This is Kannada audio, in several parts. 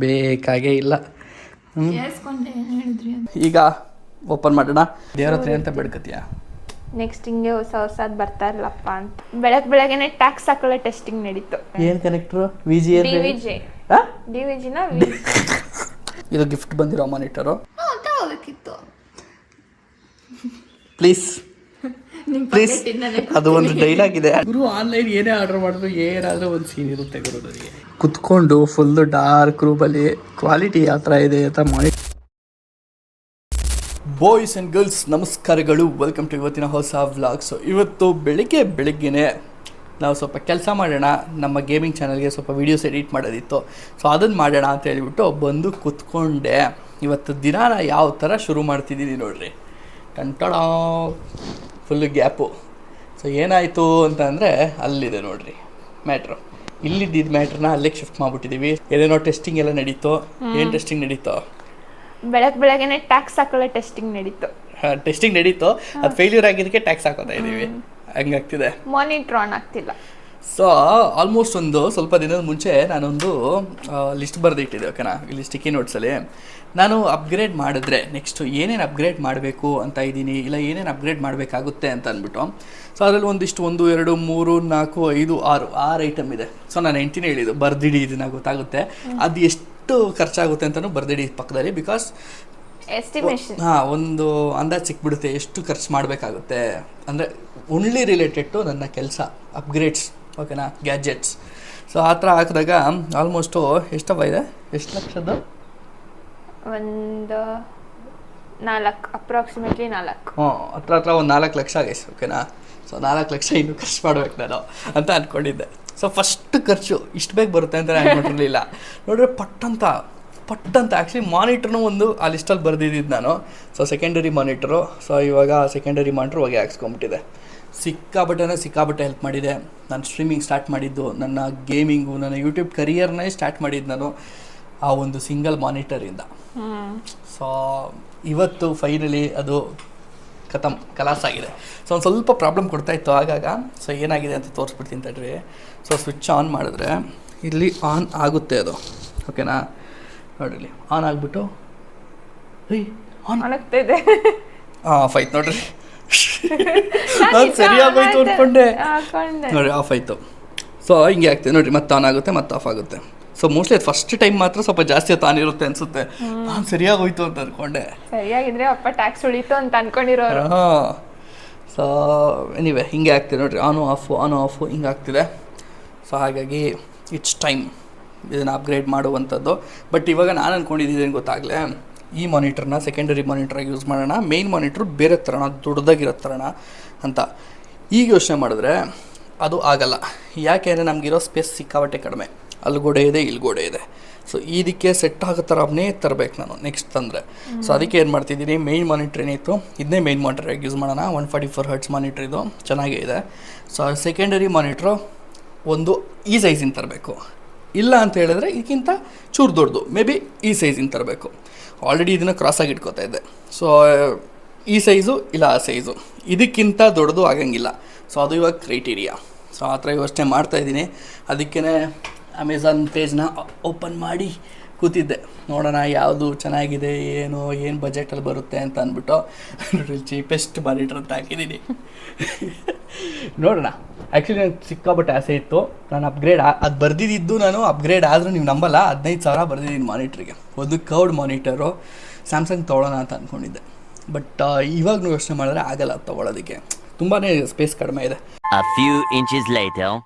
ಬೇಕಾಗೇ ಇಲ್ಲ. ಈಗ ಓಪನ್ ಮಾಡೋಣ. ದೇವ್ರ ಹತ್ರ ಅಂತ ಬೇಡ್ಕತ್ತೀಯ? ನೆಕ್ಸ್ಟ್ ಹಿಂಗೆ ಹೊಸದ್ ಬರ್ತಾ ಇರ್ಲಪ್ಪ ಅಂತ. ಬೆಳಗ್ಗೆನೆ ಟ್ಯಾಕ್ಸ್ ಹಾಕೊಳ್ಳೋ ಟೆಸ್ಟಿಂಗ್ ನಡೀತು. ಏನ್ ಕನೆಕ್ಟರ್? ವಿಜಿ ಡಿವಿಜಿನ ಇದು ಗಿಫ್ಟ್ ಬಂದಿರೋ ಮಾನಿಟರು. ಪ್ಲೀಸ್ ಅದು ಒಂದು ಡೈಲಾಗ್ ಇದೆ ಗುರು. ಆನ್ಲೈನ್ ಏನೇ ಆರ್ಡರ್ ಮಾಡಿದ್ರು ಏನಾದ್ರೂ ಒಂದು ಸೀನ್ ಇರುತ್ತೆ ಗುರು. ನನಗೆ ಕುತ್ಕೊಂಡು ಫುಲ್ ಡಾರ್ಕ್ ರೂಮಲ್ಲಿ ಕ್ವಾಲಿಟಿ ಯಾವ ಥರ ಇದೆ ಅಂತ ಮಾಡಿ. ಬಾಯ್ಸ್ ಆ್ಯಂಡ್ ಗರ್ಲ್ಸ್ ನಮಸ್ಕಾರಗಳು, ವೆಲ್ಕಮ್ ಟು ಇವತ್ತಿನ ಹೊಸ ವ್ಲಾಗ್. ಸೊ ಇವತ್ತು ಬೆಳಿಗ್ಗೆನೆ ನಾವು ಸ್ವಲ್ಪ ಕೆಲಸ ಮಾಡೋಣ, ನಮ್ಮ ಗೇಮಿಂಗ್ ಚಾನಲ್ಗೆ ಸ್ವಲ್ಪ ವೀಡಿಯೋಸ್ ಎಡಿಟ್ ಮಾಡೋದಿತ್ತು. ಸೊ ಅದನ್ನು ಮಾಡೋಣ ಅಂತ ಹೇಳಿಬಿಟ್ಟು ಬಂದು ಕುತ್ಕೊಂಡೆ. ಇವತ್ತು ದಿನಾನ ಯಾವ ಥರ ಶುರು ಮಾಡ್ತಿದ್ದೀನಿ ನೋಡ್ರಿ. ಟಂಟಡ ಫುಲ್ಲು ಗ್ಯಾಪು. ಸೊ ಏನಾಯಿತು ಅಂತ ಅಂದರೆ ಅಲ್ಲಿದೆ ನೋಡ್ರಿ ಮ್ಯಾಟ್ರು. ಇಲ್ಲಿದ್ದಿದ್ದು ಮ್ಯಾಟ್ರನ್ನ ಅಲ್ಲಿಗೆ ಶಿಫ್ಟ್ ಮಾಡಿಬಿಟ್ಟಿದ್ದೀವಿ. ಏನೇನೋ ಟೆಸ್ಟಿಂಗ್ ಎಲ್ಲ ನಡೀತು. ಏನು ಟೆಸ್ಟಿಂಗ್ ನಡೀತು? ಬೆಳಗ್ಗೆನೆ ಟ್ಯಾಕ್ಸ್ ಹಾಕೊಳ್ಳೋ ಟೆಸ್ಟಿಂಗ್ ನಡೀತು. ಟೆಸ್ಟಿಂಗ್ ನಡೀತು. ಅದು ಫೇಲ್ಯೂರ್ ಆಗಿದ್ದಕ್ಕೆ ಟ್ಯಾಕ್ಸ್ ಹಾಕೋತಾ ಇದ್ದೀವಿ. ಹಂಗಾಗ್ತಿದೆ. ಮಾನಿಟರ್ ಆನ್ ಆಗ್ತಿಲ್ಲ. ಸೊ ಆಲ್ಮೋಸ್ಟ್ ಒಂದು ಸ್ವಲ್ಪ ದಿನದ ಮುಂಚೆ ನಾನೊಂದು ಲಿಸ್ಟ್ ಬರೆದಿಟ್ಟಿದ್ದೆ. ಓಕೆನಾ? ಇಲ್ಲಿ ಸ್ಟಿಕ್ಕಿ ನೋಟ್ಸಲ್ಲಿ ನಾನು ಅಪ್ಗ್ರೇಡ್ ಮಾಡಿದ್ರೆ ನೆಕ್ಸ್ಟು ಏನೇನು ಅಪ್ಗ್ರೇಡ್ ಮಾಡಬೇಕು ಅಂತ ಇದ್ದೀನಿ, ಇಲ್ಲ ಏನೇನು ಅಪ್ಗ್ರೇಡ್ ಮಾಡಬೇಕಾಗುತ್ತೆ ಅಂತ ಅಂದ್ಬಿಟ್ಟು. ಸೊ ಅದರಲ್ಲಿ ಒಂದಿಷ್ಟು 1, 2, 3, 4, 5, 6 ಐಟಮ್ ಇದೆ. ಸೊ ನಾನು ಹೆಂಡ್ತಿನೇ ಹೇಳಿದ್ದು ಬರ್ದಿಡಿ, ಇದನ್ನ ಗೊತ್ತಾಗುತ್ತೆ ಅದು ಎಷ್ಟು ಖರ್ಚಾಗುತ್ತೆ ಅಂತಲೂ ಬರ್ದಿಡಿ ಪಕ್ಕದಲ್ಲಿ. ಬಿಕಾಸ್ ಎಸ್ಟಿಮೇಷನ್ ಒಂದು ಅಂದಾಜು ಸಿಕ್ಬಿಡುತ್ತೆ ಎಷ್ಟು ಖರ್ಚು ಮಾಡಬೇಕಾಗುತ್ತೆ ಅಂದರೆ ಓನ್ಲಿ ರಿಲೇಟೆಡ್ ಟು ನನ್ನ ಕೆಲಸ ಅಪ್ಗ್ರೇಡ್ಸ್. ಓಕೆನಾ? ಗ್ಯಾಜೆಟ್ಸ್. ಸೊ ಆ ಥರ ಹಾಕಿದಾಗ ಆಲ್ಮೋಸ್ಟು ಎಷ್ಟಪ್ಪ ಇದೆ? ಎಷ್ಟು ಲಕ್ಷದ್ದು? ಒಂದು 4 ಅಪ್ರಾಕ್ಸಿಮೇಟ್ಲಿ 4. ಹತ್ರ ಒಂದು 4 ಲಕ್ಷ ಆಗೈತೆ. ಓಕೆನಾ? ಸೊ 4 ಲಕ್ಷ ಇನ್ನೂ ಖರ್ಚು ಮಾಡ್ಬೇಕು ನಾನು ಅಂತ ಅಂದ್ಕೊಂಡಿದ್ದೆ. ಸೊ ಫಸ್ಟ್ ಖರ್ಚು ಇಷ್ಟು ಬೇಗ ಬರುತ್ತೆ ಅಂತ ನಾನು ಅಂದ್ಕೊಂಡಿರಲಿಲ್ಲ. ನೋಡ್ರೆ ಪಟ್ಟಂತ ಆ್ಯಕ್ಚುಲಿ ಮಾನಿಟ್ರೂ ಒಂದು ಆ ಲಿಸ್ಟಲ್ಲಿ ಬರೆದಿದ್ದು ನಾನು. So secondary monitor. ಸೊ ಇವಾಗ ಸೆಕೆಂಡರಿ ಮಾನಿಟ್ರ್ ಹೊಗೆ ಹಾಕ್ಸ್ಕೊಂಬಿಟ್ಟಿದೆ. ಸಿಕ್ಕಾಬಟ್ಟೆ ಹೆಲ್ಪ್ ಮಾಡಿದೆ. ನಾನು ಸ್ಟ್ರೀಮಿಂಗ್ ಸ್ಟಾರ್ಟ್ ಮಾಡಿದ್ದು, ನನ್ನ ಗೇಮಿಂಗು, ನನ್ನ ಯೂಟ್ಯೂಬ್ ಕರಿಯರ್ನೇ ಸ್ಟಾರ್ಟ್ ಮಾಡಿದ್ದು ನಾನು ಆ ಒಂದು ಸಿಂಗಲ್ ಮಾನಿಟರಿಂದ. ಸೊ ಇವತ್ತು ಫೈನಲಿ ಅದು ಕಲಾಸ್ ಆಗಿದೆ. ಸೊ ಒಂದು ಸ್ವಲ್ಪ ಪ್ರಾಬ್ಲಮ್ ಕೊಡ್ತಾಯಿತ್ತು ಆಗಾಗ. ಸೊ ಏನಾಗಿದೆ ಅಂತ ತೋರಿಸ್ಬಿಡ್ತೀನಿ ತಡ್ರಿ. ಸೊ ಸ್ವಿಚ್ ಆನ್ ಮಾಡಿದ್ರೆ ಇಲ್ಲಿ ಆನ್ ಆಗುತ್ತೆ ಅದು. ಓಕೆನಾ? ನೋಡಿರಿ, ಆನ್ ಆಗಿಬಿಟ್ಟು ಆನ್ ಆಗ್ತಾಯಿದೆ. ಆಫ್ ಆಯ್ತು ನೋಡ್ರಿ. ನಾನು ಸರಿಯಾಗೋಯ್ತು ಅಂದ್ಕೊಂಡೆ. ನೋಡಿ ಆಫ್ ಆಯಿತು. ಸೊ ಹಿಂಗೆ ಆಗ್ತದೆ ನೋಡಿರಿ. ಮತ್ತೆ ಆನ್ ಆಗುತ್ತೆ, ಮತ್ತೆ ಆಫ್ ಆಗುತ್ತೆ. ಸೊ ಮೋಸ್ಟ್ಲಿ ಅದು ಫಸ್ಟ್ ಟೈಮ್ ಮಾತ್ರ ಸ್ವಲ್ಪ ಜಾಸ್ತಿ ಹೊತ್ತು ಆನ್ ಇರುತ್ತೆ ಅನಿಸುತ್ತೆ. ನಾನು ಸರಿಯಾಗೋಯ್ತು ಅಂತ ಅಂದ್ಕೊಂಡೆ. ಸರಿಯಾಗಿದ್ರೆ ಅಪ್ಪ ಟ್ಯಾಕ್ಸ್ ಉಳಿತು ಅಂತ ಅಂದ್ಕೊಂಡಿರೋರು. ಸೊ ಎನಿವೆ ಹಿಂಗೆ ಆಗ್ತಿದೆ ನೋಡಿರಿ. ಆನು ಆಫು ಹಿಂಗೆ ಆಗ್ತಿದೆ. ಸೊ ಹಾಗಾಗಿ ಇಟ್ಸ್ ಟೈಮ್ ಇದನ್ನು ಅಪ್ಗ್ರೇಡ್ ಮಾಡುವಂಥದ್ದು. ಬಟ್ ಇವಾಗ ನಾನು ಅಂದ್ಕೊಂಡಿದ್ದೀನಿ ಗೊತ್ತಾಗಲೇ, ಈ ಮಾನಿಟ್ರನ್ನ ಸೆಕೆಂಡರಿ ಮಾನಿಟ್ರಾಗಿ ಯೂಸ್ ಮಾಡೋಣ, ಮೇನ್ ಮಾನಿಟ್ರು ಬೇರೆ ಥರಣ ದೊಡ್ಡದಾಗಿರೋ ಥರಣ ಅಂತ. ಈಗ ಯೋಚನೆ ಮಾಡಿದ್ರೆ ಅದು ಆಗಲ್ಲ. ಯಾಕೆಂದರೆ ನಮಗಿರೋ ಸ್ಪೇಸ್ ಸಿಕ್ಕಾಬಟ್ಟೆ ಕಡಿಮೆ. ಅಲ್ಲಿ ಗೋಡೆ ಇದೆ, ಇಲ್ಲಿ ಗೋಡೆ ಇದೆ. ಸೊ ಇದಕ್ಕೆ ಸೆಟ್ ಆಗೋ ಥರನೇ ತರಬೇಕು ನಾನು ನೆಕ್ಸ್ಟ್ ತಂದರೆ. ಸೊ ಅದಕ್ಕೆ ಏನು ಮಾಡ್ತಿದ್ದೀನಿ, ಮೇನ್ ಮಾನಿಟ್ರ್ ಏನಿತ್ತು ಇದನ್ನೇ ಮೇನ್ ಮಾನಿಟ್ರಾಗಿ ಯೂಸ್ ಮಾಡೋಣ. 144 ಹರ್ಟ್ಸ್ ಮಾನಿಟ್ರ್ ಇದು ಚೆನ್ನಾಗೇ ಇದೆ. ಸೊ ಸೆಕೆಂಡರಿ ಮಾನಿಟ್ರು ಒಂದು ಈ ಸೈಜಿನ ತರಬೇಕು. ಇಲ್ಲ ಅಂತ ಹೇಳಿದ್ರೆ ಇದಕ್ಕಿಂತ ಚೂರು ದೊಡ್ಡದು, ಮೇ ಬಿ ಈ ಸೈಜಿನ ತರಬೇಕು. ಆಲ್ರೆಡಿ ಇದನ್ನು ಕ್ರಾಸಾಗಿ ಇಟ್ಕೋತಾ ಇದ್ದೆ. ಸೊ ಈ ಸೈಜು ಇಲ್ಲ ಆ ಸೈಜು, ಇದಕ್ಕಿಂತ ದೊಡ್ಡದು ಆಗಂಗಿಲ್ಲ. ಸೊ ಅದು ಇವಾಗ ಕ್ರೈಟೀರಿಯಾ. ಸೊ ಆ ಥರ ಯೋಚನೆ ಮಾಡ್ತಾಯಿದ್ದೀನಿ. ಅದಕ್ಕೇ ಅಮೆಝಾನ್ ಪೇಜ್ನ ಓಪನ್ ಮಾಡಿ ಕೂತಿದ್ದೆ, ನೋಡೋಣ ಯಾವುದು ಚೆನ್ನಾಗಿದೆ, ಏನು ಬಜೆಟಲ್ಲಿ ಬರುತ್ತೆ ಅಂತ ಅಂದ್ಬಿಟ್ಟು ಚೀಪೆಸ್ಟ್ ಮಾನಿಟ್ರ್ ಅಂತ ಹಾಕಿದ್ದೀನಿ. ನೋಡೋಣ. ಆ್ಯಕ್ಚುಲಿ ನನಗೆ ಸಿಕ್ಕಾಬಟ್ಟೆ ಆಸೆ ಇತ್ತು. ನಾನು ಅದು ಬರ್ದಿದ್ದು ನಾನು ಅಪ್ಗ್ರೇಡ್ ಆದರೂ ನೀವು ನಂಬಲ್ಲ, 15,000 ಬರ್ದಿದ್ದೀನಿ ಮಾನಿಟ್ರಿಗೆ. ಒಂದು ಕರ್ವ್ಡ್ ಮಾನಿಟರು ಸ್ಯಾಮ್ಸಂಗ್ ತೊಗೊಳ್ಳೋಣ ಅಂತ ಅಂದ್ಕೊಂಡಿದ್ದೆ. ಬಟ್ ಇವಾಗ ನೀವು ಯೋಚನೆ ಮಾಡಿದ್ರೆ ಆಗಲ್ಲ ತೊಗೊಳೋದಕ್ಕೆ, ತುಂಬಾ ಸ್ಪೇಸ್ ಕಡಿಮೆ ಇದೆ.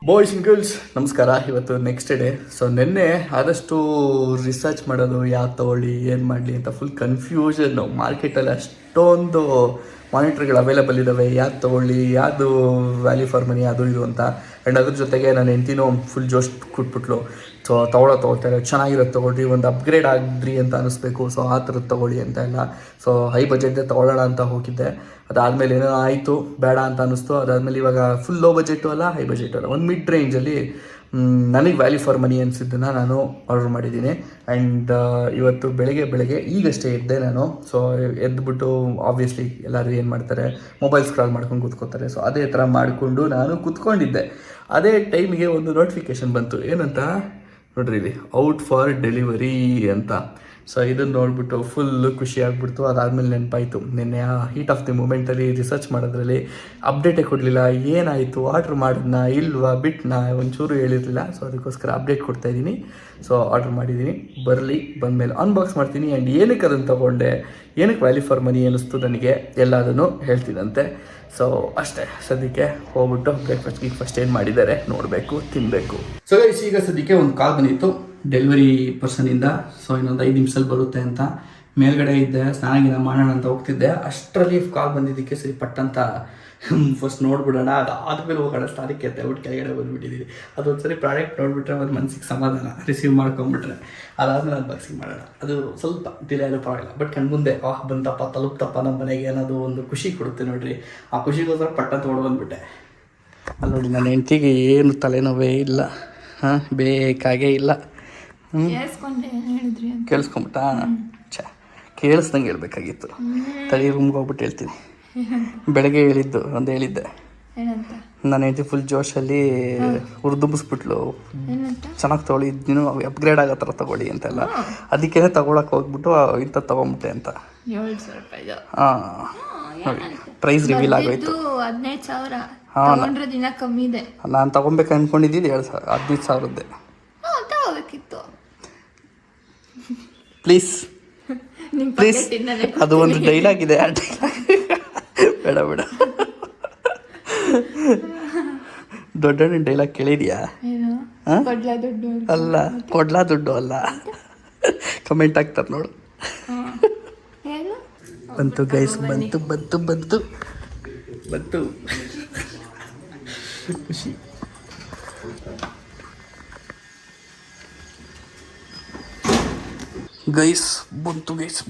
ಬಾಯ್ಸ್ ಆ್ಯಂಡ್ ಗರ್ಲ್ಸ್ ನಮಸ್ಕಾರ. ಇವತ್ತು ನೆಕ್ಸ್ಟ್ ಡೇ. ಸೊ ನಿನ್ನೆ ಆದಷ್ಟು ರಿಸರ್ಚ್ ಮಾಡೋದು, ಯಾವ್ದು ತೊಗೊಳ್ಳಿ ಏನು ಮಾಡಲಿ ಅಂತ ಫುಲ್ ಕನ್ಫ್ಯೂಷನ್ನು. ಮಾರ್ಕೆಟಲ್ಲಿ ಅಷ್ಟೊಂದು ಮಾನಿಟ್ರ್ಗಳು ಅವೈಲೇಬಲ್ ಇದ್ದಾವೆ, ಯಾವ್ದು ತೊಗೊಳ್ಳಿ, ಯಾವುದು ವ್ಯಾಲ್ಯೂ ಫಾರ್ ಮನಿ, ಅದು ಇದು ಅಂತ. ಆ್ಯಂಡ್ ಅದ್ರ ಜೊತೆಗೆ ನನ್ನ ಹೆಂಡ್ತಿನೂ ಫುಲ್ ಜೋಶ್ ಕೊಟ್ಬಿಟ್ಲು. ಸೊ ತೊಗೊಳ್ತಾರೆ, ಚೆನ್ನಾಗಿರೋದು ತೊಗೊಳ್ರಿ, ಒಂದು ಅಪ್ಗ್ರೇಡ್ ಆಗಿದ್ರಿ ಅಂತ ಅನ್ನಿಸ್ಬೇಕು. ಸೊ ಆ ಥರದ್ದು ತೊಗೊಳ್ಳಿ ಅಂತ ಎಲ್ಲ. ಸೊ ಹೈ ಬಜೆಟ್ದೇ ತೊಗೊಳ್ಳೋಣ ಅಂತ ಹೋಗಿದ್ದೆ. ಅದಾದಮೇಲೆ ಏನೋ ಆಯಿತು, ಬೇಡ ಅಂತ ಅನ್ನಿಸ್ತು. ಅದಾದಮೇಲೆ ಇವಾಗ ಫುಲ್ ಲೋ ಬಜೆಟು ಅಲ್ಲ, ಹೈ ಬಜೆಟು ಅಲ್ಲ, ಒಂದು ಮಿಡ್ ರೇಂಜಲ್ಲಿ ನನಗೆ ವ್ಯಾಲ್ಯೂ ಫಾರ್ ಮನಿ ಅನಿಸಿದ್ದನ್ನು ನಾನು ಆರ್ಡರ್ ಮಾಡಿದ್ದೀನಿ. ಆ್ಯಂಡ್ ಇವತ್ತು ಬೆಳಗ್ಗೆ ಈಗಷ್ಟೇ ಎದ್ದೆ ನಾನು. ಸೊ ಎದ್ದುಬಿಟ್ಟು ಆಬ್ವಿಯಸ್ಲಿ ಎಲ್ಲರೂ ಏನು ಮಾಡ್ತಾರೆ, ಮೊಬೈಲ್ ಸ್ಕ್ರಾಲ್ ಮಾಡ್ಕೊಂಡು ಕೂತ್ಕೋತಾರೆ. ಸೊ ಅದೇ ಥರ ಮಾಡಿಕೊಂಡು ನಾನು ಕೂತ್ಕೊಂಡಿದ್ದೆ. ಅದೇ ಟೈಮಿಗೆ ಒಂದು ನೋಟಿಫಿಕೇಷನ್ ಬಂತು. ಏನಂತ ನೋಡ್ರಿ ಇಲ್ಲಿ ಔಟ್ ಫಾರ್ ಡೆಲಿವರಿ ಅಂತ. ಸೊ ಇದನ್ನು ನೋಡಿಬಿಟ್ಟು ಫುಲ್ಲು ಖುಷಿ ಆಗಿಬಿಡ್ತು. ಅದಾದಮೇಲೆ ನೆನಪಾಯಿತು, ನಿನ್ನೆ ಆ ಹೀಟ್ ಆಫ್ ದಿ ಮೂಮೆಂಟಲ್ಲಿ ರಿಸರ್ಚ್ ಮಾಡೋದ್ರಲ್ಲಿ ಅಪ್ಡೇಟೇ ಕೊಡಲಿಲ್ಲ. ಏನಾಯಿತು, ಆರ್ಡ್ರ್ ಮಾಡಿದ್ನಾ ಇಲ್ವಾ ಬಿಟ್ನಾ ಒಂಚೂರು ಹೇಳಿರಲಿಲ್ಲ. ಸೊ ಅದಕ್ಕೋಸ್ಕರ ಅಪ್ಡೇಟ್ ಕೊಡ್ತಾಯಿದ್ದೀನಿ. ಸೊ ಆರ್ಡ್ರ್ ಮಾಡಿದ್ದೀನಿ, ಬರಲಿ, ಬಂದಮೇಲೆ ಅನ್ಬಾಕ್ಸ್ ಮಾಡ್ತೀನಿ. ಆ್ಯಂಡ್ ಏನಕ್ಕೆ ಅದನ್ನು ತೊಗೊಂಡೆ, ಏನಕ್ಕೆ ವ್ಯಾಲ್ಯೂ ಫಾರ್ ಮನಿ ಅನ್ನಿಸ್ತು ನನಗೆ ಎಲ್ಲದನ್ನು ಹೇಳ್ತೀನಂತೆ. ಸೊ ಅಷ್ಟೇ, ಸದ್ಯಕ್ಕೆ ಹೋಗ್ಬಿಟ್ಟು ಬ್ರೇಕ್ಫಾಸ್ಟ್ಗೆ ಫಸ್ಟ್ ಏನು ಮಾಡಿದ್ದಾರೆ ನೋಡಬೇಕು, ತಿನ್ನಬೇಕು. ಸೊ ಗೈಸ್, ಈಗ ಸದ್ಯಕ್ಕೆ ಒಂದು ಕಾಲ್ ಬಂದಿತ್ತು ಡೆಲಿವರಿ ಪರ್ಸನಿಂದ. ಸೊ ಇನ್ನೊಂದು 5 ನಿಮಿಷದಲ್ಲಿ ಬರುತ್ತೆ ಅಂತ. ಮೇಲ್ಗಡೆ ಇದ್ದೆ, ಸ್ನಾನ ಮಾಡೋಣ ಅಂತ ಹೋಗ್ತಿದ್ದೆ. ಅಷ್ಟರಲ್ಲಿ ಕಾಲ್ ಬಂದಿದ್ದಕ್ಕೆ ಸರಿ ಪಟ್ಟಂತ ಫಸ್ಟ್ ನೋಡ್ಬಿಡೋಣ, ಅದಾದಮೇಲೆ ಹೋಗೋಣ ಸ್ಥಾನಕ್ಕೆ ಅಂತ ಹೇಳ್ಬಿಟ್ಟು ಕೆಳಗಡೆ ಬಂದುಬಿಟ್ಟಿದ್ದೀವಿ. ಅದೊಂದು ಸರಿ ಪ್ರಾಡಕ್ಟ್ ನೋಡಿಬಿಟ್ರೆ ಒಂದು ಮನಸ್ಸಿಗೆ ಸಮಾಧಾನ, ರಿಸೀವ್ ಮಾಡ್ಕೊಂಬಿಟ್ರೆ ಅದಾದಮೇಲೆ ಅನ್ಬಾಕ್ಸಿಂಗ್ ಮಾಡೋಣ. ಅದು ಸ್ವಲ್ಪ ಡಿಲೇ ಆದರೂ ಪರವಾಗಿಲ್ಲ, ಬಟ್ ಕಣ್ಮುಂದೆ ಬಂತಪ್ಪ, ತಲುಪ್ತಪ್ಪ ನಮ್ಮ ಮನೆಗೆ ಅನ್ನೋದು ಒಂದು ಖುಷಿ ಕೊಡುತ್ತೆ ನೋಡ್ರಿ. ಆ ಖುಷಿಗೋಸ್ಕರ ಪಟ್ಟಂತ ಹೊಡ್ಬಂದ್ಬಿಟ್ಟೆ. ಅಲ್ಲಿ ನೋಡಿ, ನನ್ನ ಹೆಂಡತಿಗೆ ಏನು ತಲೆನೋವೇ ಇಲ್ಲ, ಬೇಕಾಗೇ ಇಲ್ಲ. ಕೇಳಿಸ್ಕೊಂಬಿಟ್ಟ? ಕೇಳಿಸ್ದಂಗೆ ಹೇಳ್ಬೇಕಾಗಿತ್ತು. ತಲೆ ರೂಮ್ಗೆ ಹೋಗ್ಬಿಟ್ಟು ಹೇಳ್ತೀನಿ. ಬೆಳಗ್ಗೆ ಹೇಳಿದ್ದೆ ನನ್ನ ಹೆಂಡತಿ ಫುಲ್ ಜೋಶಲ್ಲಿ ಹುರಿದುಂಬಿಸ್ಬಿಟ್ಲು, ಚೆನ್ನಾಗಿ ತೊಗೊಳ್ಳಿ, ನೀನು ಅಪ್ಗ್ರೇಡ್ ಆಗೋ ಥರ ತೊಗೊಳ್ಳಿ ಅಂತೆಲ್ಲ. ಅದಕ್ಕೇ ತಗೊಳಕ್ಕೆ ಹೋಗ್ಬಿಟ್ಟು ಇಂಥದ್ದು ತೊಗೊಂಬಿಟ್ಟೆ ಅಂತ. ಹಾಂ, ನೋಡಿ ಪ್ರೈಸ್ ರಿವೀಲ್ ಆಗೋಯ್ತು. 15,000. ಹಾಂ, ನಾನು ತೊಗೊಬೇಕು ಅಂದ್ಕೊಂಡಿದ್ದು 15,000 ತಗೋಬೇಕಿತ್ತು. ಪ್ಲೀಸ್ ಪ್ಲೀಸ್, ಅದು ಒಂದು ಡೈಲಾಗ್ ಇದೆ, ಆ ಡೈಲಾಗ್ ಬೇಡ. ದೊಡ್ಡ ಡೈಲಾಗ್ ಕೇಳಿದ್ಯಾ? ಅಲ್ಲ, ಕೊಡ್ಲಾ ದುಡ್ಡು ಅಲ್ಲ, ಕಮೆಂಟ್ ಆಗ್ತಾರೆ ನೋಡು. ಬಂತು ಗೈಸ್, ಬಂತು ಬಂತು ಬಂತು ಬಂತು ಖುಷಿ. ಗೈಸ್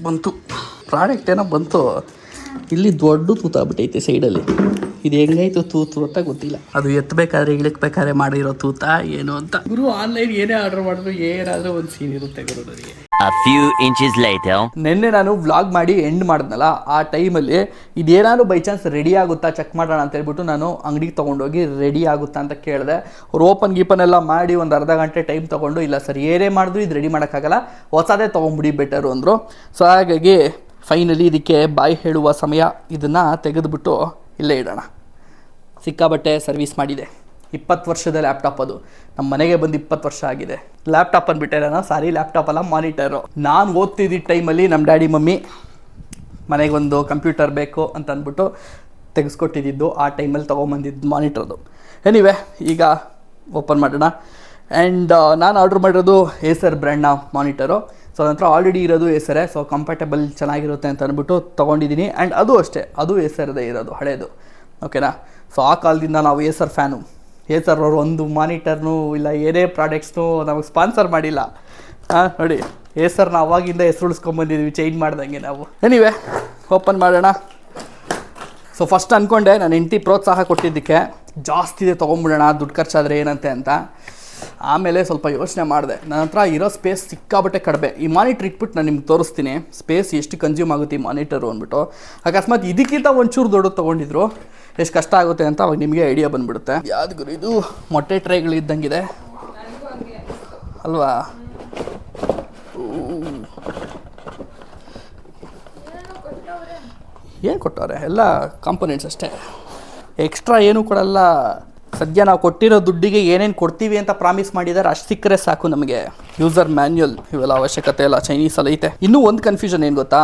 ಬಂತು ಪ್ರಾಡಕ್ಟ್ ಏನೋ ಬಂತು. ಇಲ್ಲಿ ದೊಡ್ಡ ತೂತಾಗ್ಬಿಟ್ಟೈತೆ ಸೈಡಲ್ಲಿ. ಇದು ಹೆಂಗಾಯ್ತು ತೂತು ಅಂತ ಗೊತ್ತಿಲ್ಲ. ಅದು ಎತ್ತಬೇಕಾದ್ರೆ ಇಳಿಕ್ಬೇಕಾದ್ರೆ ಮಾಡಿರೋ ತೂತ ಏನು ಅಂತ. ಗುರು, ಆನ್ಲೈನ್ ಏನೇ ಆರ್ಡರ್ ಮಾಡಿದ್ರು ಏನಾದರೂ ಒಂದು ಸೀನ್ ಇರುತ್ತೆ ಗುರು ನನಗೆ. ನಿನ್ನೆ ನಾನು ವ್ಲಾಗ್ ಮಾಡಿ ಎಂಡ್ ಮಾಡಿದ್ನಲ್ಲ, ಆ ಟೈಮಲ್ಲಿ ಇದೇನಾದ್ರು ಬೈ ಚಾನ್ಸ್ ರೆಡಿ ಆಗುತ್ತಾ ಚೆಕ್ ಮಾಡೋಣ ಅಂತ ಹೇಳ್ಬಿಟ್ಟು ನಾನು ಅಂಗಡಿಗೆ ತೊಗೊಂಡೋಗಿ ರೆಡಿ ಆಗುತ್ತಾ ಅಂತ ಕೇಳಿದೆ. ಅವ್ರು ಓಪನ್ ಎಲ್ಲ ಮಾಡಿ ಒಂದು ಅರ್ಧ ಗಂಟೆ ಟೈಮ್ ತೊಗೊಂಡು, ಇಲ್ಲ ಸರ್ ಏನೇ ಮಾಡಿದ್ರು ಇದು ರೆಡಿ ಮಾಡೋಕ್ಕಾಗಲ್ಲ, ಹೊಸದೇ ತೊಗೊಂಬಿಡಿ ಬೆಟರು ಅಂದರು. ಸೊ ಹಾಗಾಗಿ ಫೈನಲಿ ಇದಕ್ಕೆ ಬಾಯಿ ಹೇಳುವ ಸಮಯ, ಇದನ್ನು ತೆಗೆದುಬಿಟ್ಟು ಇಲ್ಲೇ ಇಡೋಣ. ಸಿಕ್ಕಾಬಟ್ಟೆ ಸರ್ವಿಸ್ ಮಾಡಿದೆ. 20 ವರ್ಷದ ಲ್ಯಾಪ್ಟಾಪ್ ಅದು. ನಮ್ಮ ಮನೆಗೆ ಬಂದು 20 ವರ್ಷ ಆಗಿದೆ. ಲ್ಯಾಪ್ಟಾಪ್ ಅಂದ್ಬಿಟ್ಟೆ ನಾನು, ಸಾರಿ ಲ್ಯಾಪ್ಟಾಪ್ ಅಲ್ಲ, ಮಾನಿಟರು. ನಾನು ಓದ್ತಿದ್ದ ಟೈಮಲ್ಲಿ ನಮ್ಮ ಡ್ಯಾಡಿ ಮಮ್ಮಿ ಮನೆಗೆ ಒಂದು ಕಂಪ್ಯೂಟರ್ ಬೇಕು ಅಂತ ಅಂದ್ಬಿಟ್ಟು ತೆಗೆಸ್ಕೊಟ್ಟಿದ್ದು. ಆ ಟೈಮಲ್ಲಿ ತೊಗೊಂಬಂದಿದ್ದು ಮಾನಿಟ್ರದು. ಎನಿವೆ, ಈಗ ಓಪನ್ ಮಾಡೋಣ. ಆ್ಯಂಡ್ ನಾನು ಆರ್ಡ್ರ್ ಮಾಡಿರೋದು ಏಸರ್ ಬ್ರ್ಯಾಂಡ್ನ ಮಾನಿಟರು. ಸೊ ನಂತರ ಆಲ್ರೆಡಿ ಇರೋದು ಏಸರೇ, ಸೊ ಕಂಫರ್ಟೇಬಲ್ ಚೆನ್ನಾಗಿರುತ್ತೆ ಅಂತ ಅಂದ್ಬಿಟ್ಟು ತೊಗೊಂಡಿದ್ದೀನಿ. ಆ್ಯಂಡ್ ಅದು ಅಷ್ಟೇ, ಅದು ಏಸರ್ದೇ ಇರೋದು, ಹಳೇದು. ಓಕೆನಾ? ಸೊ ಆ ಕಾಲದಿಂದ ನಾವು ಏಸರ್ ಫ್ಯಾನು. ಏಸರ್ ಅವರು ಒಂದು ಮಾನಿಟರ್ನು ಇಲ್ಲ ಏನೇ ಪ್ರಾಡಕ್ಟ್ಸ್ನು ನಮಗೆ ಸ್ಪಾನ್ಸರ್ ಮಾಡಿಲ್ಲ. ನೋಡಿ, ಏಸರ್ನ ಅವಾಗಿಂದ ಹೆಸರು ಉಳಿಸ್ಕೊಂಬಂದಿದ್ವಿ, ಚೇಂಜ್ ಮಾಡ್ದಂಗೆ ನಾವು. ಎನಿವೆ, ಓಪನ್ ಮಾಡೋಣ. ಸೊ ಫಸ್ಟ್ ಅಂದ್ಕೊಂಡೆ ನಾನು ಹೆಂಡತಿ ಪ್ರೋತ್ಸಾಹ ಕೊಟ್ಟಿದ್ದಕ್ಕೆ ಜಾಸ್ತಿ ಇದೆ ತೊಗೊಂಬಿಡೋಣ, ದುಡ್ಡು ಖರ್ಚಾದರೆ ಏನಂತೆ ಅಂತ. ಆಮೇಲೆ ಸ್ವಲ್ಪ ಯೋಚನೆ ಮಾಡಿದೆ. ನನ್ನ ಹತ್ರ ಇರೋ ಸ್ಪೇಸ್ ಸಿಕ್ಕಾಬಟ್ಟೆ ಕಡಿಮೆ. ಈ ಮಾನಿಟ್ರ್ ಇಟ್ಬಿಟ್ಟು ನಾನು ನಿಮ್ಗೆ ತೋರಿಸ್ತೀನಿ ಸ್ಪೇಸ್ ಎಷ್ಟು ಕನ್ಸ್ಯೂಮ್ ಆಗುತ್ತೆ ಈ ಮಾನಿಟರು ಅಂದ್ಬಿಟ್ಟು. ಅಕಸ್ಮಾತ್ ಇದಕ್ಕಿಂತ ಒಂಚೂರು ದೊಡ್ಡದು ತೊಗೊಂಡಿದ್ರು ಎಷ್ಟು ಕಷ್ಟ ಆಗುತ್ತೆ ಅಂತ ಅವಾಗ ನಿಮಗೆ ಐಡಿಯಾ ಬಂದುಬಿಡುತ್ತೆ. ಯಾವ್ದು ಗುರು ಇದು? ಮೊಟ್ಟೆ ಟ್ರೈಗಳಿದ್ದಂಗಿದೆ ಅಲ್ವಾ? ಏನು ಕೊಟ್ಟವ್ರೆ? ಎಲ್ಲ ಕಾಂಪೊನೆಂಟ್ಸ್ ಅಷ್ಟೇ, ಎಕ್ಸ್ಟ್ರಾ ಏನೂ ಕೊಡಲ್ಲ. ಸದ್ಯ ನಾವು ಕೊಟ್ಟಿರೋ ದುಡ್ಡಿಗೆ ಏನೇನು ಕೊಡ್ತೀವಿ ಅಂತ ಪ್ರಾಮಿಸ್ ಮಾಡಿದ್ದಾರೆ, ಅಷ್ಟು ಸಿಕ್ಕರೆ ಸಾಕು ನಮಗೆ. ಯೂಸರ್ ಮ್ಯಾನ್ಯುಯಲ್ ಇವೆಲ್ಲ ಅವಶ್ಯಕತೆ ಇಲ್ಲ, ಚೈನೀಸಲ್ಲಿ ಐತೆ. ಇನ್ನೂ ಒಂದು ಕನ್ಫ್ಯೂಷನ್ ಏನು ಗೊತ್ತಾ,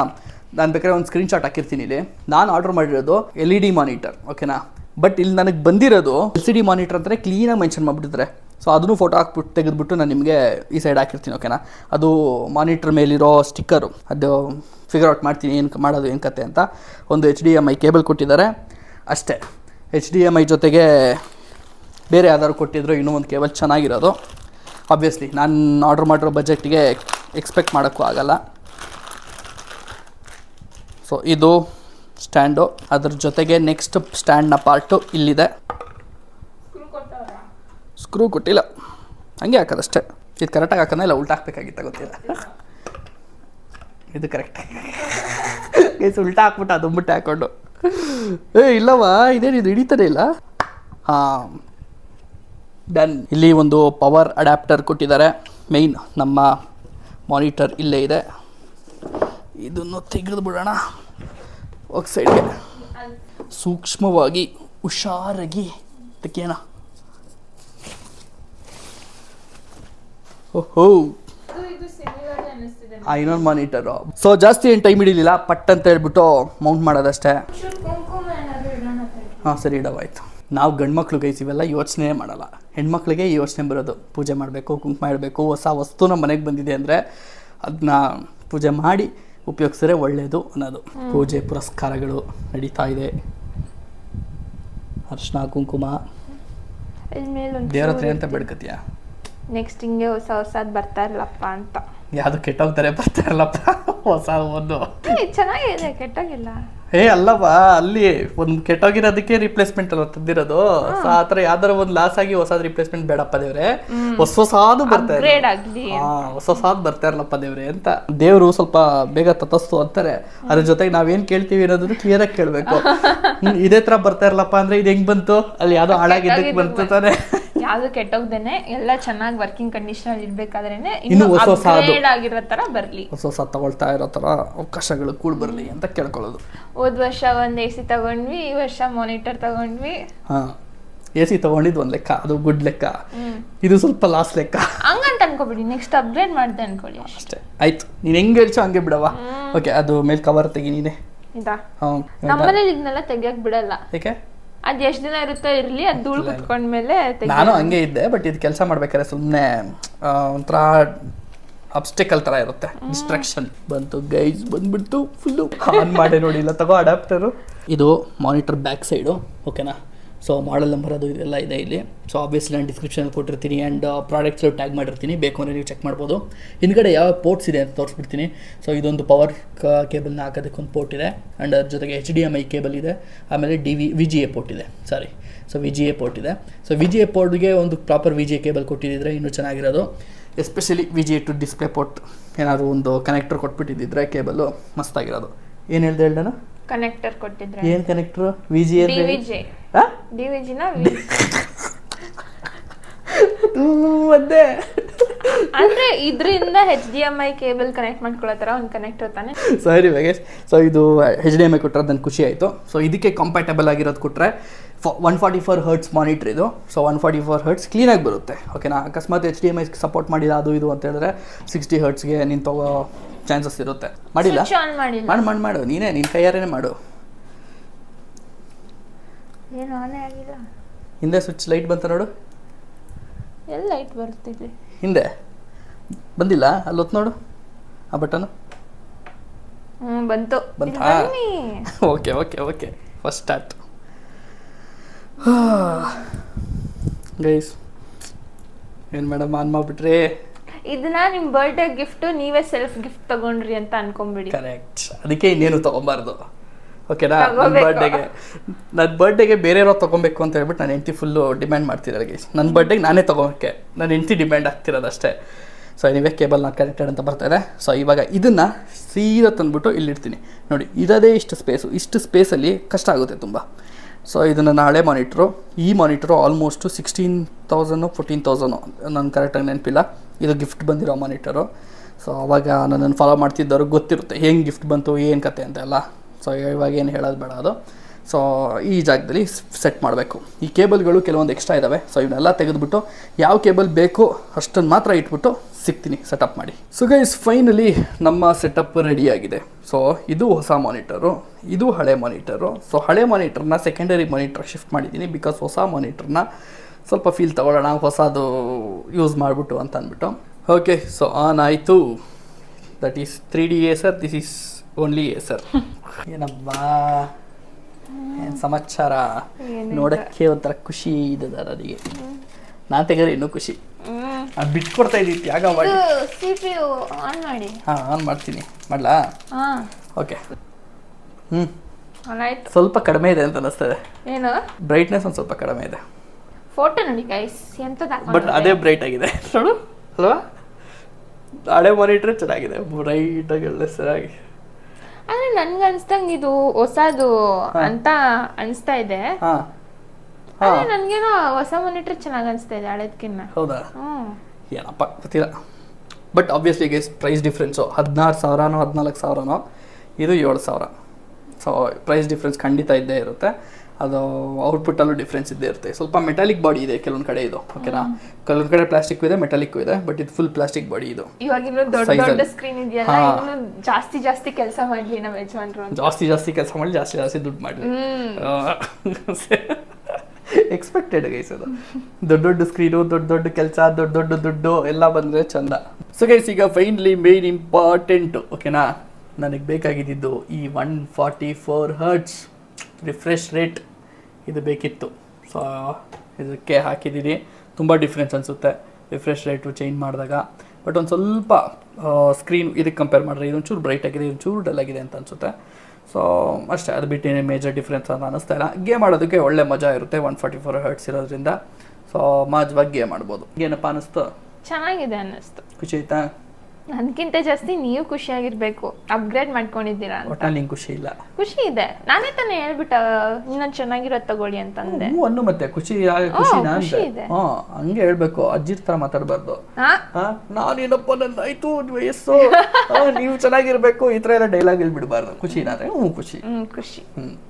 ನಾನು ಬೇಕಾದ್ರೆ ಒಂದು ಸ್ಕ್ರೀನ್ಶಾಟ್ ಹಾಕಿರ್ತೀನಿ ಇಲ್ಲಿ. ನಾನು ಆರ್ಡರ್ ಮಾಡಿರೋದು LED ಮಾನಿಟರ್, ಓಕೆನಾ? ಬಟ್ ಇಲ್ಲಿ ನನಗೆ ಬಂದಿರೋದು LCD ಮಾನಿಟರ್ ಅಂತಲೇ ಕ್ಲೀನಾಗಿ ಮೆನ್ಷನ್ ಮಾಡಿಬಿಟ್ಟಿದ್ದಾರೆ. ಸೊ ಅದನ್ನು ಫೋಟೋ ಹಾಕ್ಬಿಟ್ಟು ತೆಗೆದುಬಿಟ್ಟು ನಾನು ನಿಮಗೆ ಈ ಸೈಡ್ ಹಾಕಿರ್ತೀನಿ, ಓಕೆನಾ? ಅದು ಮಾನಿಟರ್ ಮೇಲಿರೋ ಸ್ಟಿಕ್ಕರು, ಅದು ಫಿಗರ್ ಔಟ್ ಮಾಡ್ತೀನಿ ಏನು ಮಾಡೋದು ಏನು ಕತೆ ಅಂತ. ಒಂದು HDMI ಕೇಬಲ್ ಕೊಟ್ಟಿದ್ದಾರೆ ಅಷ್ಟೇ. HDMI ಜೊತೆಗೆ ಬೇರೆ ಯಾವ್ದಾದ್ರು ಕೊಟ್ಟಿದ್ರು ಇನ್ನೂ ಒಂದು ಕೇಬಲ್ ಚೆನ್ನಾಗಿರೋದು. ಆಬ್ವಿಯಸ್ಲಿ ನಾನು ಆರ್ಡ್ರ್ ಮಾಡಿರೋ ಬಜೆಟ್ಗೆ ಎಕ್ಸ್ಪೆಕ್ಟ್ ಮಾಡೋಕ್ಕೂ ಆಗಲ್ಲ. ಸೊ ಇದು ಸ್ಟ್ಯಾಂಡು, ಅದ್ರ ಜೊತೆಗೆ ನೆಕ್ಸ್ಟ್ ಸ್ಟ್ಯಾಂಡ್ನ ಪಾರ್ಟು ಇಲ್ಲಿದೆ. ಸ್ಕ್ರೂ ಕೊಟ್ಟಿಲ್ಲ, ಹಂಗೆ ಹಾಕೋದಷ್ಟೇ. ಇದು ಕರೆಕ್ಟಾಗಿ ಹಾಕೋಣ ಇಲ್ಲ ಉಲ್ಟಾ ಹಾಕ್ಬೇಕಾಗಿತ್ತ ಗೊತ್ತಿಲ್ಲ. ಇದು ಕರೆಕ್ಟ್ ಉಲ್ಟಾ ಹಾಕ್ಬಿಟ್ಟು ಅದೊಂಬಿಟ್ಟು ಹಾಕ್ಕೊಂಡು ಇಲ್ಲವಾ ಇದೇನಿದು ಹಿಡಿತಾನೆ ಇಲ್ಲ. ಹಾಂ, ಡನ್. ಇಲ್ಲಿ ಒಂದು ಪವರ್ ಅಡ್ಯಾಪ್ಟರ್ ಕೊಟ್ಟಿದ್ದಾರೆ. ಮೇಯ್ನ್ ನಮ್ಮ ಮಾನಿಟರ್ ಇಲ್ಲೇ ಇದೆ. ಇದನ್ನು ತೆಗೆದು ಬಿಡೋಣ ಹೋಗಿ ಸೈಡ್ಗೆ. ಸೂಕ್ಷ್ಮವಾಗಿ ಹುಷಾರಾಗಿ ತೆಗೆಯೋಣ. ಓಹೋ ಇನ್ನೊಂದು ಮಾನಿಟರು. ಸೊ ಜಾಸ್ತಿ ಏನು ಟೈಮ್ ಹಿಡಿಲಿಲ್ಲ, ಪಟ್ ಅಂತ ಹೇಳ್ಬಿಟ್ಟು ಮೌಂಟ್ ಮಾಡೋದಷ್ಟೇ. ಹಾಂ ಸರಿ ಇಡವಾಯ್ತು. ನಾವು ಗಂಡು ಮಕ್ಳು ಗೈಸ್ ಇವೆಲ್ಲ ಯೋಚನೆ ಮಾಡಲ್ಲ, ಹೆಣ್ಮಕ್ಳಿಗೆ ಯೋಚನೆ ಬರೋದು. ಪೂಜೆ ಮಾಡಬೇಕು, ಕುಂಕುಮ ಇಡಬೇಕು, ಹೊಸ ವಸ್ತು ನಮ್ಮ ಮನೆಗೆ ಬಂದಿದೆ ಅಂದರೆ ಅದನ್ನ ಪೂಜೆ ಮಾಡಿ ಉಪಯೋಗಿಸಿದ್ರೆ ಒಳ್ಳೆಯದು ಅನ್ನೋದು. ಪೂಜೆ ಪುರಸ್ಕಾರಗಳು ನಡೀತಾ ಇದೆ. ಅರ್ಶಿನ ಕುಂಕುಮ ದೇವ್ರ ಹತ್ರ ಅಂತ ಬೇಡ್ಕತೀಯ. ನೆಕ್ಸ್ಟ್ ಹಿಂಗೆ ಹೊಸದು ಬರ್ತಾ ಇರಲಪ್ಪ ಅಂತ. ಯಾವುದು ಕೆಟ್ಟೋಗ್ತಾರೆ ಬರ್ತಾ ಇರಲ್ಲಪ್ಪ ಹೊಸ ಒಂದು. ಚೆನ್ನಾಗಿದೆ, ಕೆಟ್ಟೋಗಿಲ್ಲ. ಅಲ್ಲವಾ, ಅಲ್ಲಿ ಒಂದು ಕೆಟ್ಟೋಗಿರೋದಕ್ಕೆ ರಿಪ್ಲೇಸ್ಮೆಂಟ್ ಅಲ್ಲ ತಂದಿರೋದು. ಸೊ ಆ ಥರ ಯಾವ್ದಾರ ಒಂದು ಲಾಸ್ ಆಗಿ ಹೊಸದು ರಿಪ್ಲೇಸ್ಮೆಂಟ್ ಬೇಡಪ್ಪ ದೇವ್ರೆ, ಹೊಸದು ಬರ್ತಾ ಹೊಸದು ಬರ್ತಾ ಇರಲಪ್ಪ ದೇವ್ರೆ ಅಂತ. ದೇವ್ರು ಸ್ವಲ್ಪ ಬೇಗ ತತಸ್ತು ಅಂತಾರೆ. ಅದ್ರ ಜೊತೆಗೆ ನಾವೇನ್ ಕೇಳ್ತೀವಿ ಅನ್ನೋದನ್ನು ಕ್ಲಿಯರ್ ಆಗಿ ಕೇಳ್ಬೇಕು. ಇದೇ ತರ ಬರ್ತಾ ಇರಲಪ್ಪ ಅಂದ್ರೆ ಇದು ಹೆಂಗ್ ಬಂತು, ಅಲ್ಲಿ ಯಾವ್ದೋ ಹಾಳಾಗಿದ್ದಕ್ಕೆ ಬಂತು ತಾನೆ. ಯಾವ್ದು ಕೆಟ್ಟೋಗ್ದೇನೆ ಎಲ್ಲ ಚೆನ್ನಾಗಿ ವರ್ಕಿಂಗ್ ಕಂಡೀಷನ್ ಅಲ್ಲಿ ಇರ್ಬೇಕಾದ್ರೇನೆ ಇನ್ನು ಹೊಸ ಆಗಿರೋ ತರ ಬರ್ಲಿ, ಹೊಸ ತಗೊಳ್ತಾ ಇರೋ ತರ ಅವಕಾಶಗಳು ಕೂಡ ಬರ್ಲಿ ಅಂತ ಕೇಳ್ಕೊಳ್ಳೋದು. ಹೋದ್ ವರ್ಷ ಒಂದ್ AC ತಗೊಂಡ್ವಿ, ಈ ವರ್ಷ ಮಾನಿಟರ್ ತಗೊಂಡ್ವಿ. ಹಾ AC ತಗೊಂಡಿದ್ದು ಒಂದ್ ಲೆಕ್ಕ, ಅದು ಗುಡ್ ಲೆಕ್ಕ. ಇದು ಸ್ವಲ್ಪ ಲಾಸ್ ಲೆಕ್ಕ ಹಂಗಂತ ಅನ್ಕೋಬಿಡಿ. ನೆಕ್ಸ್ಟ್ ಅಪ್ಗ್ರೇಡ್ ಮಾಡ್ದೆ ಅನ್ಕೊಳ್ಳಿ ಅಷ್ಟೇ. ಆಯ್ತು, ನೀನ್ ಹೆಂಗ್ ಹೇಳ್ಸೋ ಹಂಗೆ ಬಿಡವಾ. ಓಕೆ, ಅದು ಮೇಲ್ ಕವರ್ ತೆಗಿ ನೀನೆ. ನಮ್ಮನೇಲಿ ಇದನ್ನೆಲ್ಲ ತೆಗಿಯಕ್ ಬಿಡಲ್ಲ. ಏಕೆ? ಅದ್ ಎಷ್ಟ್ ದಿನ ಇರುತ್ತೋ ಇರ್ಲಿ, ಅದ್ ಧೂಳು ಕುತ್ಕೊಂಡ್ಮೇಲೆ. ನಾನು ಹಂಗೆ ಇದ್ದೆ, ಬಟ್ ಇದು ಕೆಲಸ ಮಾಡ್ಬೇಕಾದ್ರೆ ಸುಮ್ಮನೆ ಒಂಥರ ಅಬ್ಸ್ಟೆಕಲ್ ತರ ಇರುತ್ತೆ, ಡಿಸ್ಟ್ರಾಕ್ಷನ್. ಬಂತು ಗೈಸ್, ಬಂದ್ಬಿಡ್ತು ಫುಲ್ಲು ಆನ್ ಮಾಡಿ ನೋಡಿ. ಇಲ್ಲ ತಗೋ ಅಡಾಪ್ಟರು. ಇದು ಮಾನಿಟರ್ ಬ್ಯಾಕ್ ಸೈಡು, ಓಕೆನಾ. ಸೊ ಮಾಡಲ್ ನಂಬರ್ ಅದು ಇದೆಲ್ಲ ಇದೆ ಇಲ್ಲಿ. ಸೊ ಆಬ್ವಿಯಸ್ಲಿ ನಾನು ಡಿಸ್ಕ್ರಿಪ್ಷನಲ್ಲಿ ಕೊಟ್ಟಿರ್ತೀನಿ ಆ್ಯಂಡ್ ಪ್ರಾಡಕ್ಟ್ಸು ಟ್ಯಾಗ್ ಮಾಡಿರ್ತೀನಿ, ಬೇಕು ಅಂದರೆ ನೀವು ಚೆಕ್ ಮಾಡ್ಬೋದು. ಹಿಂದ್ಗಡೆ ಯಾವ ಪೋರ್ಟ್ಸ್ ಇದೆ ಅಂತ ತೋರಿಸ್ಬಿಡ್ತೀನಿ. ಸೊ ಇದೊಂದು ಪವರ್ ಕೇಬಲ್ನ ಹಾಕೋದಕ್ಕೊಂದು ಪೋರ್ಟ್ ಇದೆ, ಆ್ಯಂಡ್ ಅದ್ರ ಜೊತೆಗೆ HDMI ಕೇಬಲ್ ಇದೆ. ಆಮೇಲೆ VGA ಪೋರ್ಟ್ ಇದೆ, ಸೊ VGA ಪೋರ್ಟ್ ಇದೆ. ಸೊ VGA ಪೋರ್ಟ್ಗೆ ಒಂದು ಪ್ರಾಪರ್ VGA ಕೇಬಲ್ ಕೊಟ್ಟಿದ್ದರೆ ಇನ್ನೂ ಚೆನ್ನಾಗಿರೋದು. Especially VGA to display port ಏನಾದರೂ ಒಂದು ಕನೆಕ್ಟರ್ ಕೊಟ್ಬಿಟ್ಟಿದ್ದರೆ ಕೇಬಲ್ಲು ಮಸ್ತಾಗಿರೋದು. ಏನು ಹೇಳ್ದೆ ಹೇಳೋಣ? ಕನೆಕ್ಟರ್ ಕೊಟ್ಟಿದ್ರೆ. ಏನು ಕನೆಕ್ಟರ್? VGA DVG ಅದೇ ಅಂದ್ರೆ ಇದರಿಂದ HDMI ಕೇಬಲ್ ಕನೆಕ್ಟ್ ಮಾಡ್ಕೊಳ್ಳೋ ತರ ಒಂದು ಕನೆಕ್ಟರ್ ತಾನೆ. ಸರಿ ವೆಗೇಶ್. ಸೊ ಇದು HDMI ಕೊಟ್ಟರೆ ನನಗೆ ಖುಷಿ ಆಯಿತು. ಸೊ ಇದಕ್ಕೆ ಕಂಪ್ಯಾಟಬಲ್ ಆಗಿರೋದು ಕೊಟ್ಟರೆ 144 Hz ಮಾನಿಟ್ರ್ ಇದು. ಸೊ 144 Hz ಕ್ಲೀನಾಗಿ ಬರುತ್ತೆ, ಓಕೆನಾ. ಅಕಸ್ಮಾತ್ HDMI ಸಪೋರ್ಟ್ ಮಾಡಿಲ್ಲ ಅದು ಇದು ಅಂತ ಹೇಳಿದ್ರೆ 60 Hzಗೆ ನೀನು ತಗೋ ಚಾನ್ಸಸ್ ಇರುತ್ತೆ. ಮಾಡಿಲ್ಲ? ಮಾಡು ನೀನೇ, ನಿನ್ನ ಕೈಯಾರೇನೆ ಮಾಡು. ಏನು ಆನೇ ಆಗಿಲ್ಲ. ಹಿಂದೆ ಸ್ವಿಚ್ ಲೈಟ್ ಬಂತ ನೋಡು. ಎಲ್ಲಿ ಲೈಟ್ ಬರ್ತಿದೆ? ಹಿಂದೆ ಬಂದಿಲ್ಲ, ಅಲ್ಲಿ ಹೊತ್ತು ನೋಡು ಆ ಬಟನು. ಬಂತಾ? Okay first start guys. ಏನು ಮೇಡಮ್ ಆನ್ ಮಾಡಿಬಿಟ್ರಿ. ಇದನ್ನ ನಿಮ್ಮ ಬರ್ಡೇ ಗಿಫ್ಟ್ ನೀವೇ ಸೆಲ್ಫ್ ಗಿಫ್ಟ್ ತಗೊಂಡ್ರಿ ಅಂತ ಅನ್ಕೊಂಬಿಡಿ. ಕರೆಕ್ಟ್, ಅದಕ್ಕೆ ಇನ್ನೇನು ತಗೊಂಬಾರ್ದು, ಓಕೆನಾ. ನನ್ನ ಬರ್ಡೇಗೆ ಬೇರೆಯವ್ರು ತೊಗೊಬೇಕು ಅಂತ ಹೇಳ್ಬಿಟ್ಟು ನನ್ನ ಹೆಂಡತಿ ಫುಲ್ಲು ಡಿಮ್ಯಾಂಡ್ ಮಾಡ್ತಿದ್ದಾರೆ ಗೈಸ್. ನನ್ನ ಬರ್ಡೇಗೆ ನಾನೇ ತೊಗೊಳಕ್ಕೆ ನನ್ನ ಹೆಂಡತಿ ಡಿಮ್ಯಾಂಡ್ ಆಗ್ತಿರೋದು ಅಷ್ಟೇ. So anyway cable not connected ಅಂತ ಬರ್ತಾಯಿದೆ. ಸೊ ಇವಾಗ ಇದನ್ನು ಸೀದಾ ತಂದುಬಿಟ್ಟು ಇಲ್ಲಿಡ್ತೀನಿ ನೋಡಿ. ಇರೋದೇ ಇಷ್ಟು ಸ್ಪೇಸಲ್ಲಿ ಕಷ್ಟ ಆಗುತ್ತೆ ತುಂಬ. ಸೊ ಇದು ನನ್ನ ಹಳೆ ಮಾನಿಟ್ರು. ಈ ಮಾನಿಟ್ರು ಆಲ್ಮೋಸ್ಟು 16,000 14,000, ನನ್ನ ಕರೆಕ್ಟಾಗಿ ನೆನಪಿಲ್ಲ. ಇದು ಗಿಫ್ಟ್ ಬಂದಿರೋ ಮಾನಿಟರು. ಸೊ ಅವಾಗ ನನ್ನನ್ನು ಫಾಲೋ ಮಾಡ್ತಿದ್ದವ್ರಿಗೆ ಗೊತ್ತಿರುತ್ತೆ ಹೆಂಗೆ ಗಿಫ್ಟ್ ಬಂತು, ಏನು ಕತೆ ಅಂತೆಲ್ಲ. ಸೊ ಇವಾಗ ಏನು ಹೇಳೋದು ಬೇಡ ಅದು. ಸೊ ಈ ಜಾಗದಲ್ಲಿ ಸೆಟ್ ಮಾಡಬೇಕು. ಈ ಕೇಬಲ್ಗಳು ಕೆಲವೊಂದು ಎಕ್ಸ್ಟ್ರಾ ಇದ್ದಾವೆ. ಸೊ ಇವನ್ನೆಲ್ಲ ತೆಗೆದುಬಿಟ್ಟು ಯಾವ ಕೇಬಲ್ ಬೇಕು ಅಷ್ಟನ್ನು ಮಾತ್ರ ಇಟ್ಬಿಟ್ಟು ಸಿಗ್ತೀನಿ ಸೆಟಪ್ ಮಾಡಿ. ಸೊ ಗೈಸ್ ಫೈನಲಿ ನಮ್ಮ ಸೆಟಪ್ ರೆಡಿಯಾಗಿದೆ. ಸೊ ಇದು ಹೊಸ ಮಾನಿಟರು, ಇದು ಹಳೆ ಮಾನಿಟರು. ಸೊ ಹಳೆ ಮಾನಿಟರ್ನ ಸೆಕೆಂಡರಿ ಮಾನಿಟರ್ ಶಿಫ್ಟ್ ಮಾಡಿದ್ದೀನಿ, ಬಿಕಾಸ್ ಹೊಸ ಮಾನಿಟರ್ನ ಸ್ವಲ್ಪ ಫೀಲ್ ತಗೊಳ್ಳೋಣ, ಹೊಸದು ಯೂಸ್ ಮಾಡಿಬಿಟ್ಟು ಅಂತ ಅಂದ್ಬಿಟ್ಟು. ಓಕೆ, ಸೊ ಆನ್ ಆಯಿತು. That is 3D Acer, this is only Acer. ಏನಬ್ಬಾ ಏನು ಸಮಾಚಾರ? ನೋಡೋಕ್ಕೆ ಒಂಥರ ಖುಷಿ ಇದೆ ನನಗೆ. ನಾನು ತೆಗೆದ್ರೆ ಇನ್ನೂ ಖುಷಿ. ಅದು ಬಿಟ್ಕೊಡ್ತಾ ಇದ್ದೀವಿ ತ್ಯಾಗ ಮಾಡಿ. ಹಾಂ ಆನ್ ಮಾಡ್ತೀನಿ, ಮಾಡಲಾ? ಓಕೆ. ಸ್ವಲ್ಪ ಕಡಿಮೆ ಇದೆ ಅಂತ ಅನ್ನಿಸ್ತದೆ. ಏನು ಬ್ರೈಟ್ನೆಸ್ ಒಂದು ಸ್ವಲ್ಪ ಕಡಿಮೆ ಇದೆ. ಫೋಟೋ ನೋಡಿ ಗೈಸ್, ಎಂತದ ಬಟ್ ಅದೇ ಬ್ರೈಟ್ ಆಗಿದೆ ನೋಡು ಅಲ್ವಾ. ಹಳೆ ಮಾನಿಟ್ರೆ ಚೆನ್ನಾಗಿದೆ, ಬ್ರೈಟಾಗಿ ಒಳ್ಳೆ ಸರಿಯಾಗಿ. ಆದರೆ ನನ್ಗೆ ಅನ್ಸ್ದಂಗೆ ಇದು ಹೊಸದು ಅಂತ ಅನಿಸ್ತಾ ಇದೆ. ನನಗೇನೋ ಹೊಸ ಮಾನಿಟ್ರ್ ಚೆನ್ನಾಗಿ ಅನಿಸ್ತಾ ಇದೆ ಹಳೇದಕ್ಕಿನ್ನ. ಹೌದಾ? ಏನಪ್ಪ ಗೊತ್ತಿಲ್ಲ. But obviously guys price difference 16,000 14,000 ಇದು 7,000. ಸೊ ಪ್ರೈಸ್ ಡಿಫ್ರೆನ್ಸ್ ಖಂಡಿತ ಇದ್ದೇ ಇರುತ್ತೆ. ಅದು ಔಟ್ಪುಟ್ಟಲ್ಲೂ ಡಿಫ್ರೆನ್ಸ್ ಇದ್ದೇ ಇರುತ್ತೆ. ಸ್ವಲ್ಪ ಮೆಟಾಲಿಕ್ ಬಾಡಿ ಇದೆ ಕೆಲವೊಂದು ಕಡೆ ಇದು, ಓಕೆನಾ. ಕೆಲವೊಂದು ಕಡೆ ಪ್ಲಾಸ್ಟಿಕ್ ಇದೆ, ಮೆಟಾಲಿಕ್ ಇದೆ, ಬಟ್ ಇದು ಫುಲ್ ಪ್ಲಾಸ್ಟಿಕ್ ಬಾಡಿ ಇದು. ಇವಾಗ ಇನ್ನು ದೊಡ್ಡ ಸ್ಕ್ರೀನ್ ಇದೆಯಲ್ಲ, ಇನ್ನು ಜಾಸ್ತಿ ಕೆಲಸ ಮಾಡ್ಲಿ ನಮ್ಮ ಯಜಮಾನ್ರು. ಜಾಸ್ತಿ ಕೆಲಸ ಮಾಡಿ ಜಾಸ್ತಿ ದುಡ್ಡು ಮಾಡಲಿ. ಎಕ್ಸ್ಪೆಕ್ಟೆಡ್ ಗೈಸ್ ಅದು. ದೊಡ್ಡ ಸ್ಕ್ರೀನು, ದೊಡ್ಡ ಕೆಲಸ, ದೊಡ್ಡ ದುಡ್ಡು ಎಲ್ಲ ಬಂದರೆ ಚಂದ. ಸೊ ಗೈಸ್ ಈಗ ಫೈನಲಿ ಮೇನ್ ಇಂಪಾರ್ಟೆಂಟು, ಓಕೆನಾ. ನನಗೆ ಬೇಕಾಗಿದ್ದು ಈ 144 Hz ರಿಫ್ರೆಶ್ ರೇಟ್ ಇದು ಬೇಕಿತ್ತು. ಸೊ ಇದಕ್ಕೆ ಹಾಕಿದ್ದೀನಿ. ತುಂಬ ಡಿಫ್ರೆನ್ಸ್ ಅನಿಸುತ್ತೆ ರಿಫ್ರೆಶ್ ರೇಟು ಚೇಂಜ್ ಮಾಡಿದಾಗ. ಬಟ್ ಒಂದು ಸ್ವಲ್ಪ ಸ್ಕ್ರೀನ್ ಇದಕ್ಕೆ ಕಂಪೇರ್ ಮಾಡಿದ್ರೆ ಇದೊಂಚೂರು ಬ್ರೈಟ್ ಆಗಿದೆ, ಇದೊಂಚೂರು ಡಲ್ ಆಗಿದೆ ಅಂತ ಅನಿಸುತ್ತೆ. ಸೊ ಅಷ್ಟೇ, ಅದು ಬಿಟ್ಟು ಏನೇ ಮೇಜರ್ ಡಿಫ್ರೆನ್ಸ್ ಅಂತ ಅನ್ನಿಸ್ತಾ ಇಲ್ಲ. ಗೇಮ್ ಆಡೋದಕ್ಕೆ ಒಳ್ಳೆ ಮಜಾ ಇರುತ್ತೆ 144 Hz ಇರೋದ್ರಿಂದ. ಸೊ ಮಾಜವಾಗಿ ಗೇಮ್ ಆಡ್ಬೋದು. ಏನಪ್ಪ ಅನ್ನಿಸ್ತು? ಚೆನ್ನಾಗಿದೆ ಅನ್ನಿಸ್ತು. ಖುಷಿ ಆಯ್ತಾ? ನನ್ಗಿಂತ ಜಾಸ್ತಿ ನೀವು ಖುಷಿಯಾಗಿರ್ಬೇಕು, ಅಪ್ಗ್ರೇಡ್ ಮಾಡ್ಕೊಂಡಿದ್ದೀರಾ ಅಂತ. ಒಟ್ನಲ್ಲಿ ನಿಂಗೆ ಖುಷಿ ಇಲ್ಲ? ಖುಷಿ ಇದೆ. ನಾನೇ ತಾನೇ ಹೇಳ್ಬಿಟ್ಟ ಇನ್ನೊಂದು ಚೆನ್ನಾಗಿರೋದು ತಗೊಳ್ಳಿ ಅಂತಂದೆ. ಅನ್ನು ಮತ್ತೆ ಖುಷಿ ಇದೆ. ಹಂಗೆ ಹೇಳ್ಬೇಕು, ಅಜ್ಜಿರ್ ತರ ಮಾತಾಡಬಾರ್ದು. ನಾನೇನಪ್ಪ ನನ್ನ ಆಯ್ತು ವಯಸ್ಸು, ನೀವು ಚೆನ್ನಾಗಿರ್ಬೇಕು, ಈ ತರ ಎಲ್ಲ ಡೈಲಾಗ್ ಹೇಳ್ಬಿಡ್ಬಾರ್ದು. ಖುಷಿ ನಾದ್ರೆ ಖುಷಿ.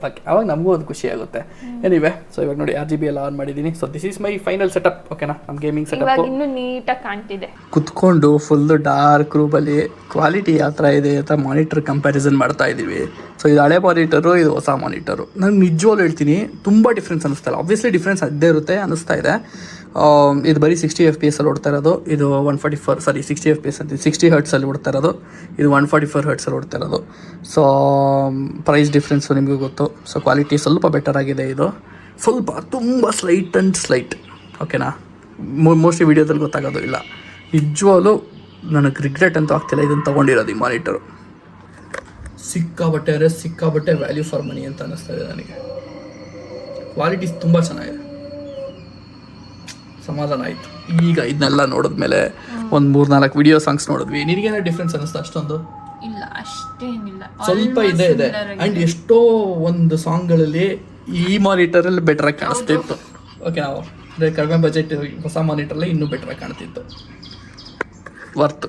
ಓಕೆ, ಅವಾಗ ನಮಗೂ ಒಂದು ಖುಷಿ ಆಗುತ್ತೆ. ಏನಿವೆ, ಸೊ ಇವಾಗ ನೋಡಿ RGB ಎಲ್ಲ ಆನ್ ಮಾಡಿದ್ದೀನಿ. So this is my final setup, ಓಕೆನಾ. ನಮ್ಮ ಗೇಮಿಂಗ್ ಸೆಟಪ್ ಇನ್ನು ನೀಟಾಗಿ ಕಾಣ್ತಿದೆ. ಕುತ್ಕೊಂಡು ಫುಲ್ ಡಾರ್ಕ್ ರೂಮಲ್ಲಿ ಕ್ವಾಲಿಟಿ ಯಾವ ಥರ ಇದೆ ಅಂತ ಮಾನಿಟರ್ ಕಂಪ್ಯಾರಿಸನ್ ಮಾಡ್ತಾ ಇದ್ದೀವಿ. ಸೊ ಇದು ಹಳೆ ಮಾನಿಟರು, ಇದು ಹೊಸ ಮಾನಿಟರು. ನಾನು ನಿಜವಾಗ್ಲೂ ಹೇಳ್ತೀನಿ, ತುಂಬ ಡಿಫ್ರೆನ್ಸ್ ಅನ್ನಿಸ್ತಾ ಇಲ್ಲ. ಆಬ್ವಿಯಸ್ಲಿ ಡಿಫ್ರೆನ್ಸ್ ಅದೇ ಇರುತ್ತೆ, ಅನ್ನಿಸ್ತಾ ಇದೆ. ಇದು ಬರೀ 60 FPS ಅಲ್ಲಿ ಓಡ್ತಾ ಇರೋದು, ಇದು 60 FPS ಅಂತ 60 Hz ಅಲ್ಲಿ ಓಡ್ತಾ ಇರೋದು, ಇದು 144 Hz ಅಲ್ಲಿ ಓಡ್ತಾ ಇರೋದು. ಸೊ ಪ್ರೈಸ್ ಡಿಫ್ರೆನ್ಸು ನಿಮಗೂ ಗೊತ್ತು. ಸೊ ಕ್ವಾಲಿಟಿ ಸ್ವಲ್ಪ ಬೆಟರ್ ಆಗಿದೆ. ಇದು ಸ್ವಲ್ಪ ತುಂಬ ಸ್ಲೈಟ್, ಓಕೆನಾ. ಮೋಸ್ಟ್ಲಿ ವೀಡಿಯೋದಲ್ಲಿ ಗೊತ್ತಾಗೋದು ಇಲ್ಲ. ನಿಜವಾಗ್ಲೂ ನನಗೆ ರಿಗ್ರೆಟ್ ಅಂತೂ ಆಗ್ತಿಲ್ಲ ಇದನ್ನು ತೊಗೊಂಡಿರೋದು. ಈ ಮಾನಿಟರು ಸಿಕ್ಕಾಬಟ್ಟೆ ವ್ಯಾಲ್ಯೂ ಫಾರ್ ಮನಿ ಅಂತ ಅನ್ನಿಸ್ತಾ ಇದೆ ನನಗೆ. ಕ್ವಾಲಿಟಿ ತುಂಬ ಚೆನ್ನಾಗಿದೆ, ಸಮಾಧಾನ ಆಯಿತು. ಈಗ ಇದನ್ನೆಲ್ಲ ನೋಡಿದ್ಮೇಲೆ ಒಂದು 3-4 ವಿಡಿಯೋ ಸಾಂಗ್ಸ್ ನೋಡಿದ್ವಿ. ನಿನಗೇನೋ ಡಿಫ್ರೆನ್ಸ್ ಅನ್ನಿಸ್ತಾ? ಅಷ್ಟೊಂದು ಇಲ್ಲ, ಅಷ್ಟೇನಿಲ್ಲ, ಸ್ವಲ್ಪ ಇದೆ. ಆ್ಯಂಡ್ ಎಷ್ಟೋ ಒಂದು ಸಾಂಗ್ಗಳಲ್ಲಿ ಈ ಮಾನಿಟರಲ್ಲಿ ಬೆಟ್ರಾಗಿ ಕಾಣಿಸ್ತಿತ್ತು. ಓಕೆ, ನಾವು ಕಡಿಮೆ ಬಜೆಟ್ ಹೊಸ ಮಾನಿಟರಲ್ಲಿ ಇನ್ನೂ ಬೆಟ್ರಾಗಿ ಕಾಣ್ತಿತ್ತು. ವರ್ತ್.